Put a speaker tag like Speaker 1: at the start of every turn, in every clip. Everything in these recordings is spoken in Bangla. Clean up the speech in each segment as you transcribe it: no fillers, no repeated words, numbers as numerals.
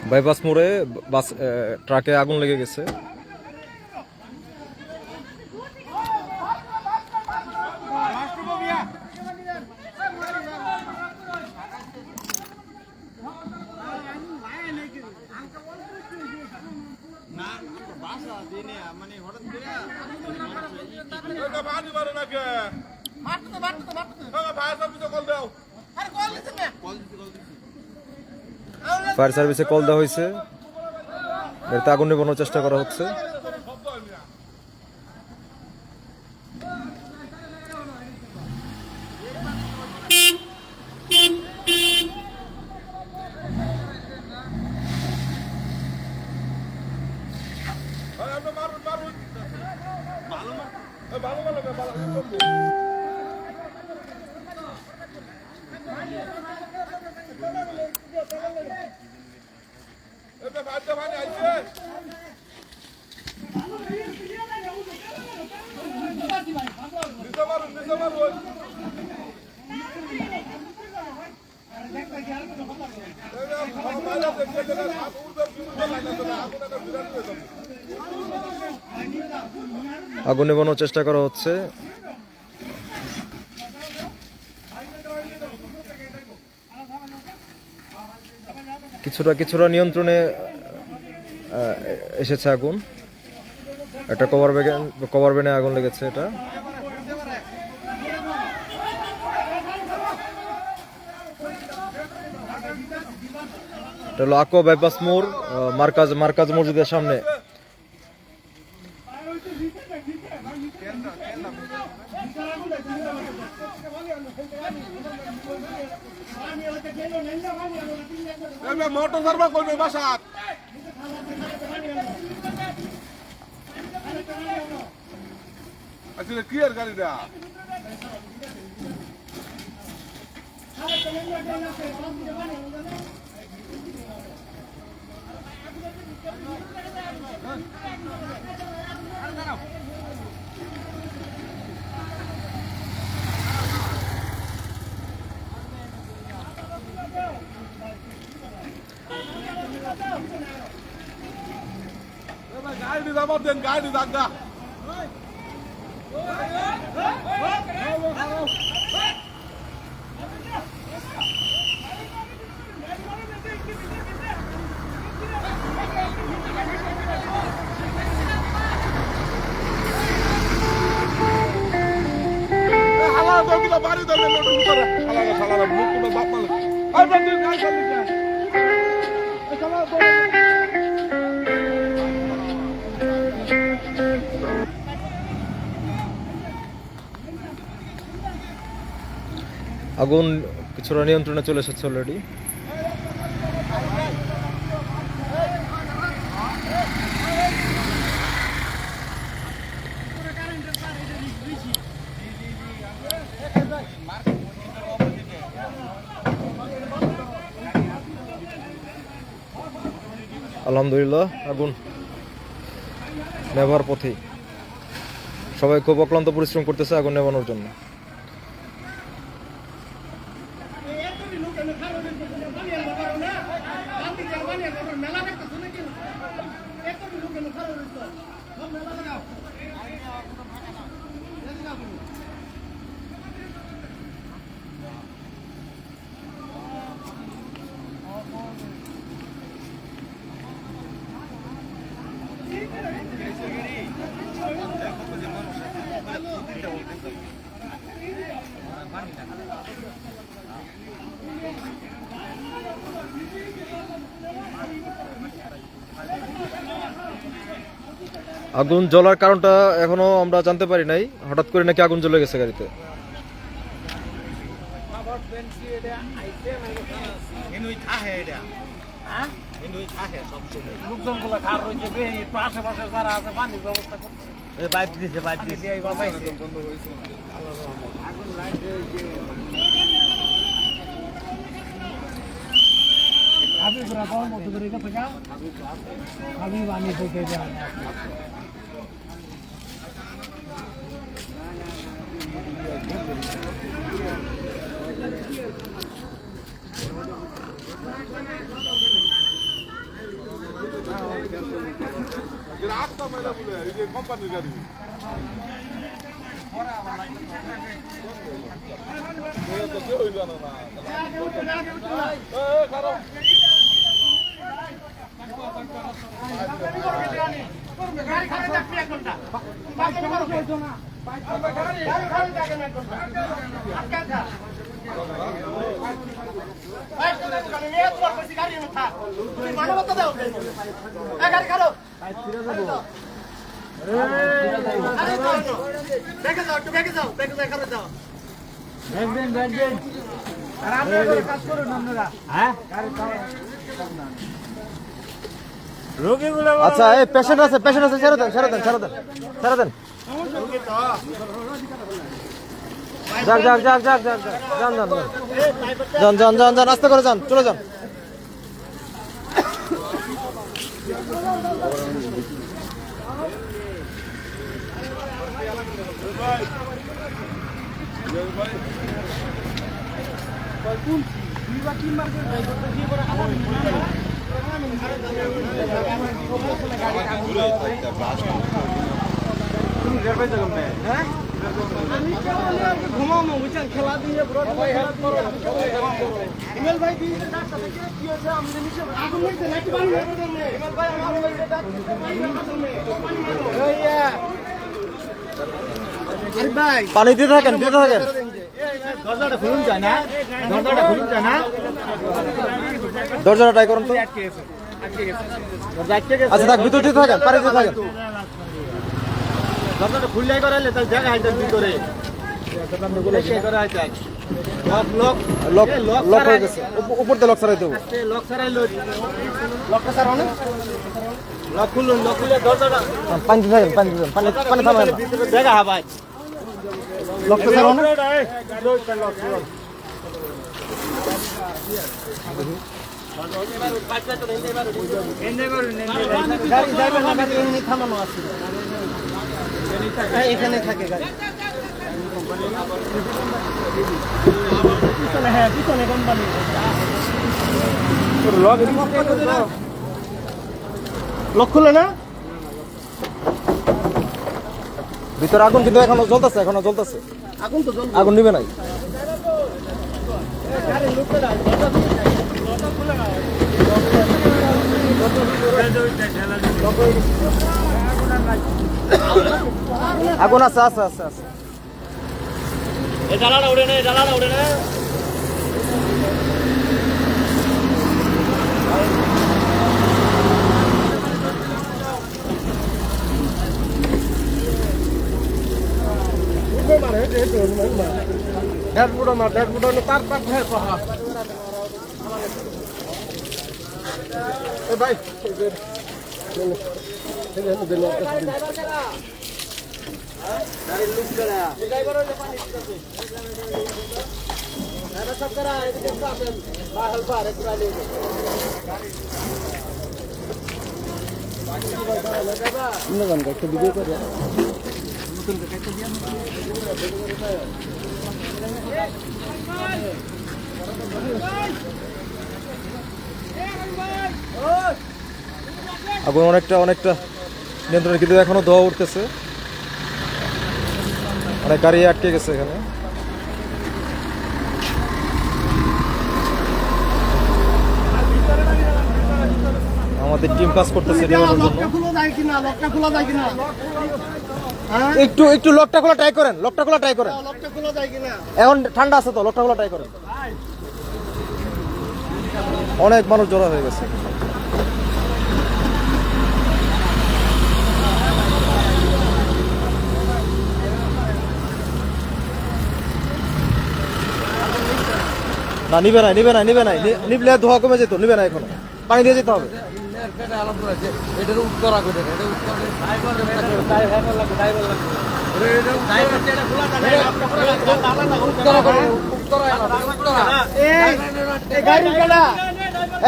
Speaker 1: বাইপাস মোড়ে বাস ট্রাকে আগুন লেগে গেছে। ফায়ার সার্ভিসে কল দেওয়া হয়েছে, এতে আগুন নেভানোর চেষ্টা করা হচ্ছে। আগুন নেভানোর চেষ্টা করা হচ্ছে। কিছুটা নিয়ন্ত্রণে এসেছে আগুন। একটা কভার ভ্যানে আগুন লেগেছে। এটা হলো আকো বাইপাস মোড়, মার্কাজ মসজিদের সামনে।
Speaker 2: মোটর সার্ভা করবে বাসাত আসলে ক্লিয়ার গাড়িটা গাড়ি দাবার দেন, গাড়ি দাগা বাড়ি দেবেন সালারা মুখ কোনো বাপ মাল
Speaker 1: আগুন কিছুটা নিয়ন্ত্রণে চলে এসেছে অলরেডি। আলহামদুলিল্লাহ আগুন নেভার পথে। সবাই খুব অক্লান্ত পরিশ্রম করতেছে আগুন নেভানোর জন্য। আগুন জ্বলার কারণটা এখনো আমরা জানতে পারি নাই। হঠাৎ করে নাকি আগুন জ্বলে গেছে গাড়িতে।
Speaker 2: রাস্তা মেলা বলে এই যে কোম্পানির গাড়ি
Speaker 1: আচ্ছা এই পেশেন্ট আছে ছেড়ে দেন যান আস্তে করে যান চলে যান। পানি দিতে থাকেন দরজাটা খুলুন যায় না দরজাটা ট্রাই করুন তো। আচ্ছা থাক ভিতর দিতে থাকেন পানি দিতে থাকেন দরজাটা খুললে করাইলে তার জায়গা হাইতে ভিতরে লক হয়ে গেছে উপর দিয়ে লক ছাড়াই দেবো লক খুলুন লক খুলে দরজাটা পানি দিতে থাকেন পানি থামেন জায়গা হাবাই লকটা ছাড়াও না এখানে থাকে গাড়ি লক খুলে না ভিতরে আগুন কিন্তু এখনো জ্বলতেছে আগুন নিবে নাই আগুন আছে এই ডালাটা উড়ে না আগুন অনেকটা নিয়ন্ত্রণ কিন্তু এখনো ধোয়া উঠতেছে অনেক গাড়ি আটকে গেছে এখানে আমাদের টিম কাজ করতেছে একটু লকটা খোলা ট্রাই করেন এখন ঠান্ডা আছে তো লকটা খোলা ট্রাই করেন অনেক মানুষ জড়ো হয়ে গেছে না নিবে না নিবলে ধোয়া কমে যেত নিবে না এখন পানি দিয়ে যেতে হবে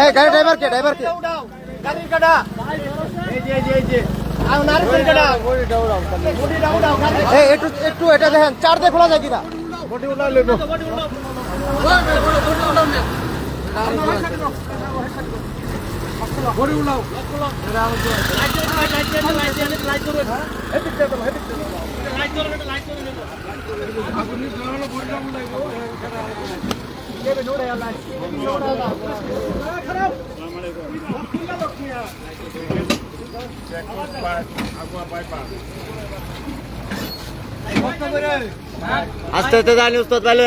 Speaker 1: এই গাড়ি ড্রাইভার কে
Speaker 3: গাড়ির কাটা এই যে আর নারকেল কাটা বডি দাও
Speaker 1: এই একটু এটা দেখেন চার দিয়ে খোলা যায় কিনা
Speaker 2: বডি উড়া লইব বডি উড়াও
Speaker 1: আস্তে আস্তে জানি উস্তাদ ভালো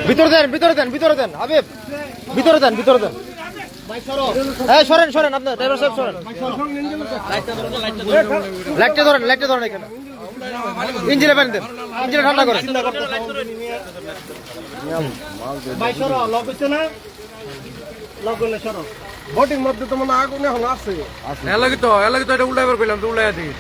Speaker 1: ভিতরে দেন হাবিব ভিতরে দেন এই সরেন আপনার ড্রাইভার সাহেব সরেন লাইটটা ধরেন এখানে ইঞ্জিনে পানি দেন ইঞ্জিনে ঠান্ডা করে
Speaker 3: ভাই সরো লক হইছে না লক করলে সরো
Speaker 2: বডির মধ্যে তো মনে আগুন এখন আছে
Speaker 4: এলাকি তো এটা উল্টাইবার কইলাম তো উল্টাই দিই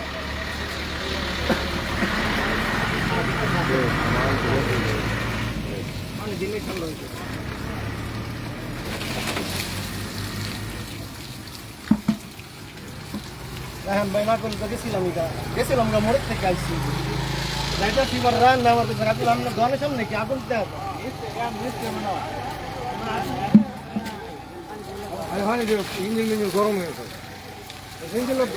Speaker 3: এখন ভাই না কোন গেছিলাম গা মোড় থেকে আইছি যাইতা ফিবার রান না আমার তো রাতে আমরা দোকানের সামনে কি আগুন দেব
Speaker 2: আরে হয় যে ইঞ্জিন গরম হয়ে গেছে ইঞ্জিনের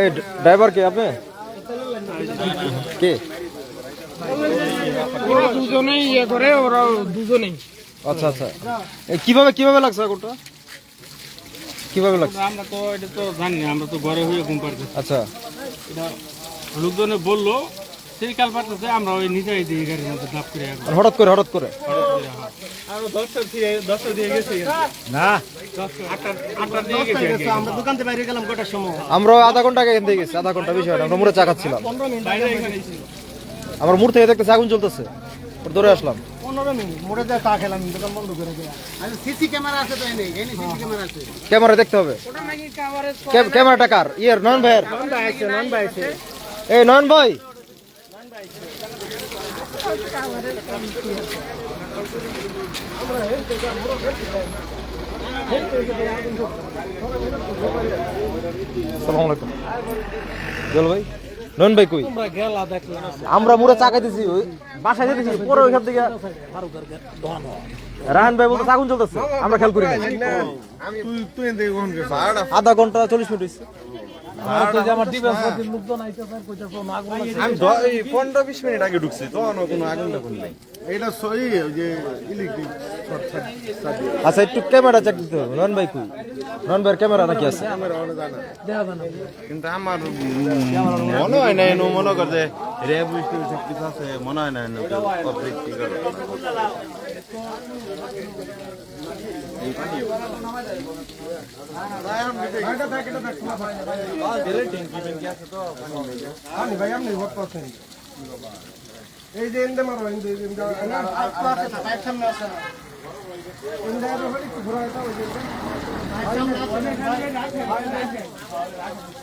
Speaker 1: এই ড্রাইভার কে আপনি কে
Speaker 4: ওরা দুজনেই ইয়ে করে ওরা দুজনেই
Speaker 1: আচ্ছা কিভাবে লাগছে আগুনটা কিভাবে লাগছে
Speaker 4: আমরা তো এটা তো জানি না আমরা তো ঘরে হয়ে ঘুম পারছি
Speaker 1: আচ্ছা
Speaker 4: এটা লোকজনে বললো সেই কাল পাঠাতে আমরা ওই নিচে দিই গাড়ির মধ্যে ধাপ করে
Speaker 1: আর হঠাৎ করে
Speaker 3: আর 10টা দিয়ে গেছে
Speaker 1: না
Speaker 4: আটটা দিয়ে গেছে
Speaker 3: আমরা দোকান থেকে বাইরে গেলাম কটার সময়
Speaker 1: আমরা আধা ঘন্টা আগে এখান থেকে গেছি আধা ঘন্টা বেশি হয় না আমরা মুড়ে চা খাচ্ছিলাম
Speaker 3: 15 মিনিট
Speaker 4: বাইরে এখানে ছিল
Speaker 1: আমার মুড় থেকে দেখতেছি আগুন জ্বলতেছে দৌড়ে আসলাম
Speaker 3: 15 মিনিট মোড়ে যা চা খেলাম দোকান বন্ধ করে দিলাম আর সিসি ক্যামেরা আছে তো এনে সিসি ক্যামেরা আছে
Speaker 1: ক্যামেরা দেখতে হবে ক্যামেরাটা কার নয়ন ভাইয়ের
Speaker 3: নন ভাই আছে
Speaker 1: এই নয়ন ভাই আসসালামু আলাইকুম জল ভাই নয়ন ভাই কই
Speaker 3: গেলা দেখলাম
Speaker 1: আমরা মুড়ে চা খাইতেছি ওই বাসায় যেতেছি পরে ওইখান থেকে রাহান ভাই বলতে আগুন জ্বলতেছে আমরা খেয়াল করি না
Speaker 2: তুই দেখে কোন গেছে
Speaker 1: আধা ঘন্টা 40 মিনিট হয়েছে
Speaker 3: আমার ডিফেন্স লোকজন আইতেছে কইতাছে আগুন
Speaker 2: আমি 15-20 মিনিট আগে ঢুকছি তো কোনো আগুন দেখুন নাই এটা সই ওই যে ইলেকট্রিক শর্ট সার্কিট
Speaker 1: আচ্ছা একটু ক্যামেরা চেক দিতে হবে নয়ন ভাই কই নয়ন ভাইয়ের ক্যামেরা নাকি আছে
Speaker 2: কিন্তু আমার মনে হয় না এনো মনে করতে রেব স্টেশন কিছু আছে মনে হয় না এনো পাবলিক কি করে এই পানি ভাই আপনি ভোট পাচ্ছেন এই যে এন্ডে মারো এন্ডে
Speaker 3: পাইপ সামনে আছে না
Speaker 2: এন্ডে হলি ঘোরা এটা ওই যে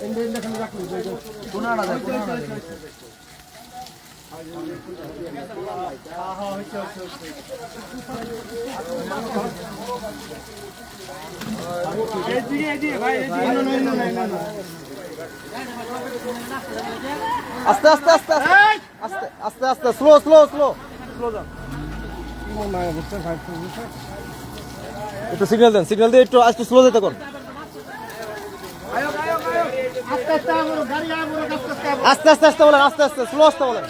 Speaker 2: এন্ডে খালি রাখো কোনাড়া দে
Speaker 1: আস্তে আস্তে আস্তে আস্তে আস্তে আস্তে স্লো একটু সিগন্যাল দেন সিগন্যাল দিয়ে একটু আস্তে স্লো যেতে কোন আস্তে আস্তে বলেন আস্তে স্লো আসতে বলেন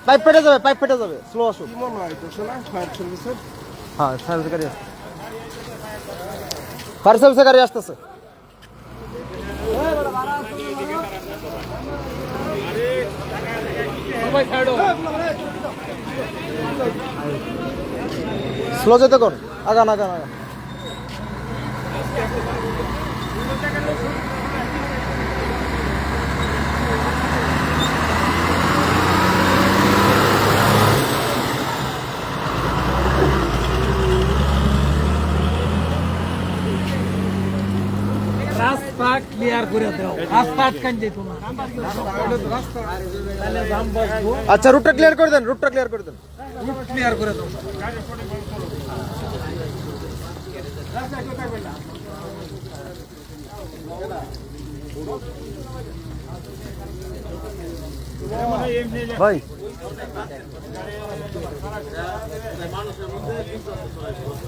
Speaker 1: পাইপ ফেটে যাবে স্লো আসুন
Speaker 2: মনে হয় তো শোনা ফায়ার সার্ভিসের
Speaker 1: হ্যাঁ সার্ভিস গাড়ি আসছে ফায়ার সার্ভিসের গাড়ি আসতেছে স্লো যেতে কোন আগান রাস্তা ক্লিয়ার করে দাও, রাস্তা আটকান যেত না। আচ্ছা রুটটা ক্লিয়ার করে দেন, রুটটা ক্লিয়ার করে দেন, রুট ক্লিয়ার করে দাও। ভাই